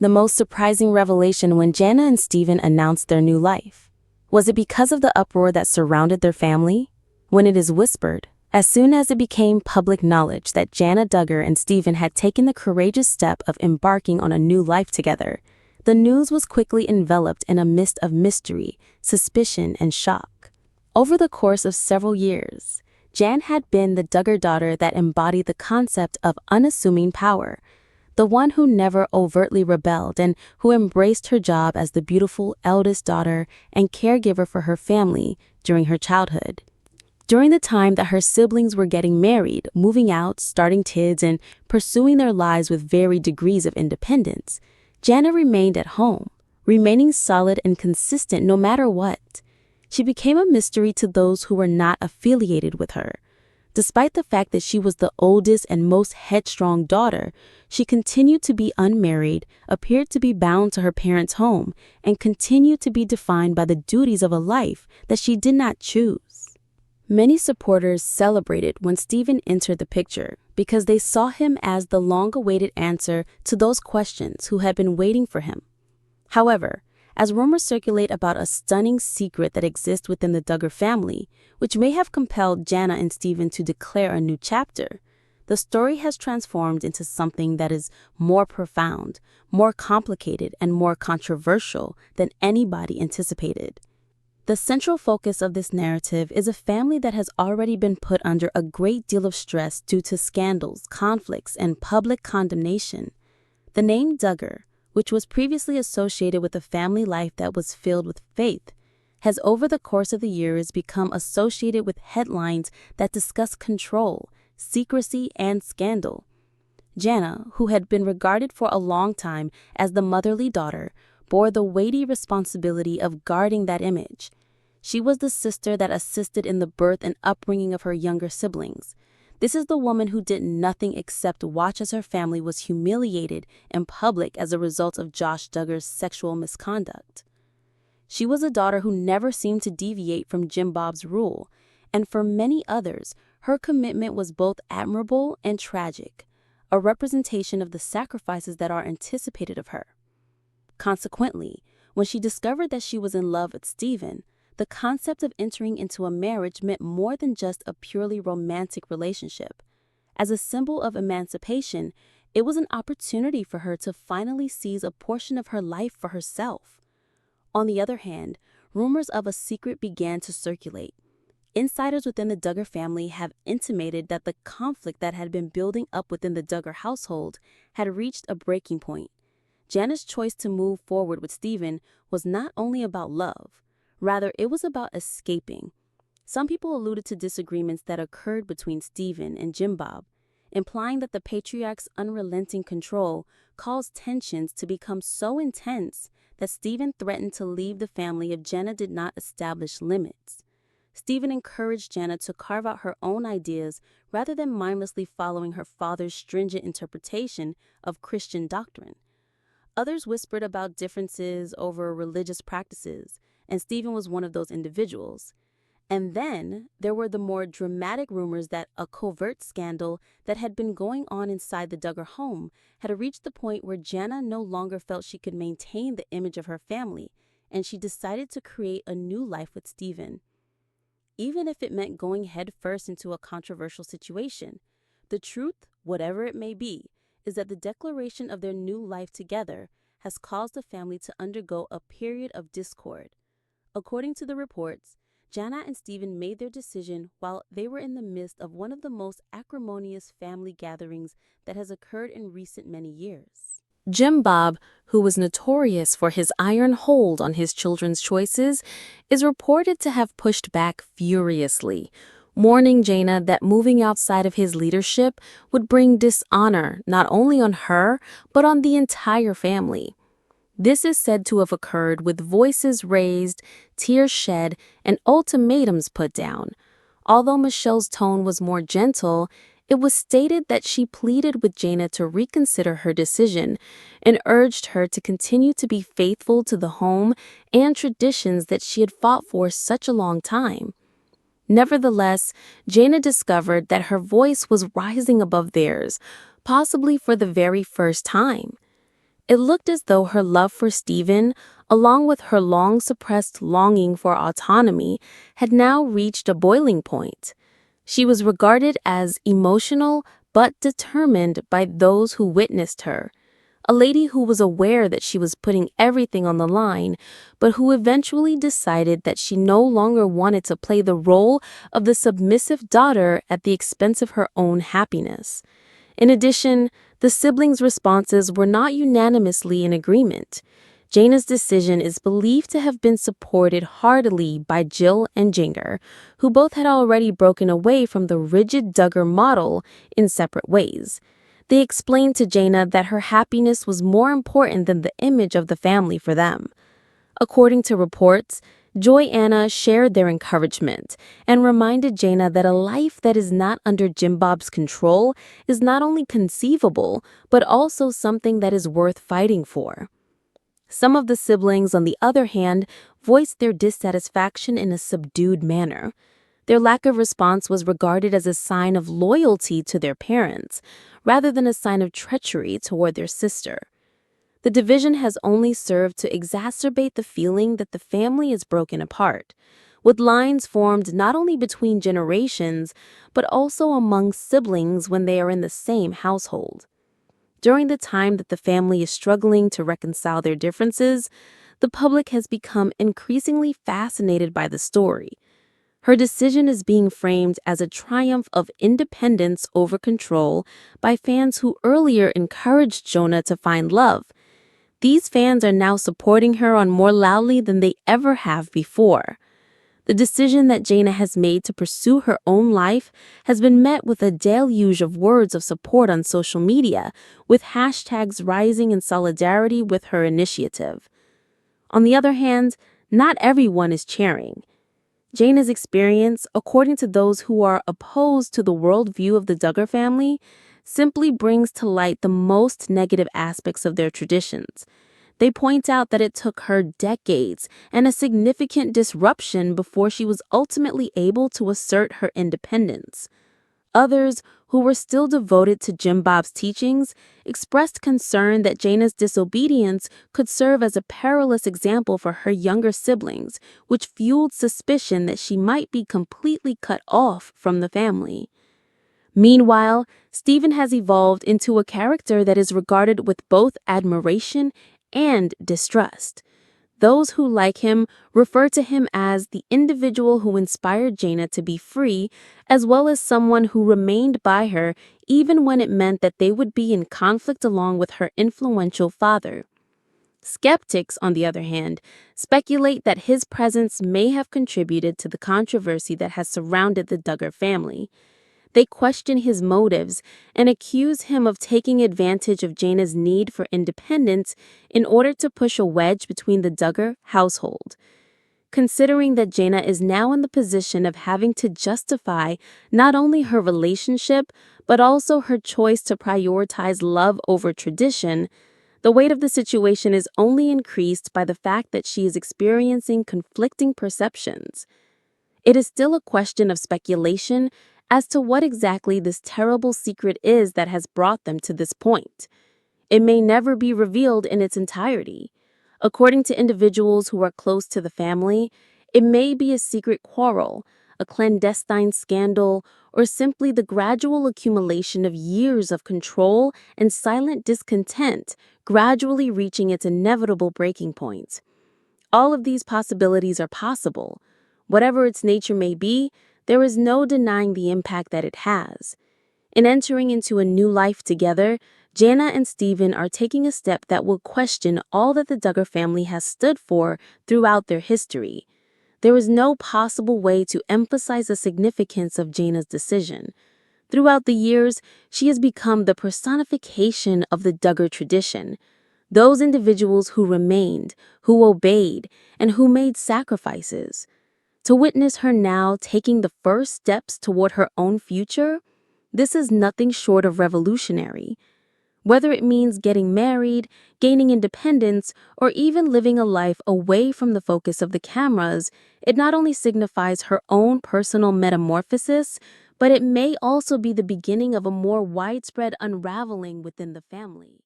the most surprising revelation when Jana and Steven announced their new life? Was it because of the uproar that surrounded their family? When it is whispered, as soon as it became public knowledge that Jana Duggar and Steven had taken the courageous step of embarking on a new life together, the news was quickly enveloped in a mist of mystery, suspicion, and shock. Over the course of several years, Jan had been the Duggar daughter that embodied the concept of unassuming power, the one who never overtly rebelled and who embraced her job as the beautiful eldest daughter and caregiver for her family during her childhood. During the time that her siblings were getting married, moving out, starting kids, and pursuing their lives with varied degrees of independence, Jana remained at home, remaining solid and consistent no matter what. She became a mystery to those who were not affiliated with her. Despite the fact that she was the oldest and most headstrong daughter, she continued to be unmarried, appeared to be bound to her parents' home, and continued to be defined by the duties of a life that she did not choose. Many supporters celebrated when Steven entered the picture because they saw him as the long-awaited answer to those questions who had been waiting for him. However, as rumors circulate about a stunning secret that exists within the Duggar family, which may have compelled Jana and Steven to declare a new chapter, the story has transformed into something that is more profound, more complicated, and more controversial than anybody anticipated. The central focus of this narrative is a family that has already been put under a great deal of stress due to scandals, conflicts, and public condemnation. The name Duggar, which was previously associated with a family life that was filled with faith, has over the course of the years become associated with headlines that discuss control, secrecy, and scandal. Jana, who had been regarded for a long time as the motherly daughter, bore the weighty responsibility of guarding that image. She was the sister that assisted in the birth and upbringing of her younger siblings. This is the woman who did nothing except watch as her family was humiliated in public as a result of Josh Duggar's sexual misconduct. She was a daughter who never seemed to deviate from Jim Bob's rule, and for many others, her commitment was both admirable and tragic, a representation of the sacrifices that are anticipated of her. Consequently, when she discovered that she was in love with Steven, the concept of entering into a marriage meant more than just a purely romantic relationship. As a symbol of emancipation, it was an opportunity for her to finally seize a portion of her life for herself. On the other hand, rumors of a secret began to circulate. Insiders within the Duggar family have intimated that the conflict that had been building up within the Duggar household had reached a breaking point. Jana's choice to move forward with Steven was not only about love. Rather, it was about escaping. Some people alluded to disagreements that occurred between Steven and Jim Bob, implying that the patriarch's unrelenting control caused tensions to become so intense that Steven threatened to leave the family if Jana did not establish limits. Steven encouraged Jana to carve out her own ideas rather than mindlessly following her father's stringent interpretation of Christian doctrine. Others whispered about differences over religious practices, and Steven was one of those individuals. And then there were the more dramatic rumors that a covert scandal that had been going on inside the Duggar home had reached the point where Jana no longer felt she could maintain the image of her family, and she decided to create a new life with Steven. Even if it meant going headfirst into a controversial situation, the truth, whatever it may be, is that the declaration of their new life together has caused the family to undergo a period of discord. According to the reports, Jana and Steven made their decision while they were in the midst of one of the most acrimonious family gatherings that has occurred in recent many years. Jim Bob, who was notorious for his iron hold on his children's choices, is reported to have pushed back furiously, warning Jana that moving outside of his leadership would bring dishonor not only on her, but on the entire family. This is said to have occurred with voices raised, tears shed, and ultimatums put down. Although Michelle's tone was more gentle, it was stated that she pleaded with Jana to reconsider her decision and urged her to continue to be faithful to the home and traditions that she had fought for such a long time. Nevertheless, Jana discovered that her voice was rising above theirs, possibly for the very first time. It looked as though her love for Stephen, along with her long-suppressed longing for autonomy, had now reached a boiling point. She was regarded as emotional but determined by those who witnessed her, a lady who was aware that she was putting everything on the line, but who eventually decided that she no longer wanted to play the role of the submissive daughter at the expense of her own happiness. In addition, the siblings' responses were not unanimously in agreement. Jana's decision is believed to have been supported heartily by Jill and Jinger, who both had already broken away from the rigid Duggar model in separate ways. They explained to Jana that her happiness was more important than the image of the family for them. According to reports, Joy Anna shared their encouragement and reminded Jana that a life that is not under Jim Bob's control is not only conceivable, but also something that is worth fighting for. Some of the siblings, on the other hand, voiced their dissatisfaction in a subdued manner. Their lack of response was regarded as a sign of loyalty to their parents, rather than a sign of treachery toward their sister. The division has only served to exacerbate the feeling that the family is broken apart, with lines formed not only between generations, but also among siblings when they are in the same household. During the time that the family is struggling to reconcile their differences, the public has become increasingly fascinated by the story. Her decision is being framed as a triumph of independence over control by fans who earlier encouraged Jana to find love. These fans are now supporting her on more loudly than they ever have before. The decision that Jana has made to pursue her own life has been met with a deluge of words of support on social media, with hashtags rising in solidarity with her initiative. On the other hand, not everyone is cheering. Jana's experience, according to those who are opposed to the worldview of the Duggar family, simply brings to light the most negative aspects of their traditions. They point out that it took her decades and a significant disruption before she was ultimately able to assert her independence. Others, who were still devoted to Jim Bob's teachings, expressed concern that Jana's disobedience could serve as a perilous example for her younger siblings, which fueled suspicion that she might be completely cut off from the family. Meanwhile, Stephen has evolved into a character that is regarded with both admiration and distrust. Those who like him refer to him as the individual who inspired Jana to be free, as well as someone who remained by her even when it meant that they would be in conflict along with her influential father. Skeptics, on the other hand, speculate that his presence may have contributed to the controversy that has surrounded the Duggar family. They question his motives and accuse him of taking advantage of Jana's need for independence in order to push a wedge between the Duggar household. Considering that Jana is now in the position of having to justify not only her relationship, but also her choice to prioritize love over tradition, the weight of the situation is only increased by the fact that she is experiencing conflicting perceptions. It is still a question of speculation as to what exactly this terrible secret is that has brought them to this point. It may never be revealed in its entirety. According to individuals who are close to the family, it may be a secret quarrel, a clandestine scandal, or simply the gradual accumulation of years of control and silent discontent gradually reaching its inevitable breaking point. All of these possibilities are possible. Whatever its nature may be, there is no denying the impact that it has. In entering into a new life together, Jana and Stephen are taking a step that will question all that the Duggar family has stood for throughout their history. There is no possible way to emphasize the significance of Jana's decision. Throughout the years, she has become the personification of the Duggar tradition. Those individuals who remained, who obeyed, and who made sacrifices. To witness her now taking the first steps toward her own future, this is nothing short of revolutionary. Whether it means getting married, gaining independence, or even living a life away from the focus of the cameras, it not only signifies her own personal metamorphosis, but it may also be the beginning of a more widespread unraveling within the family.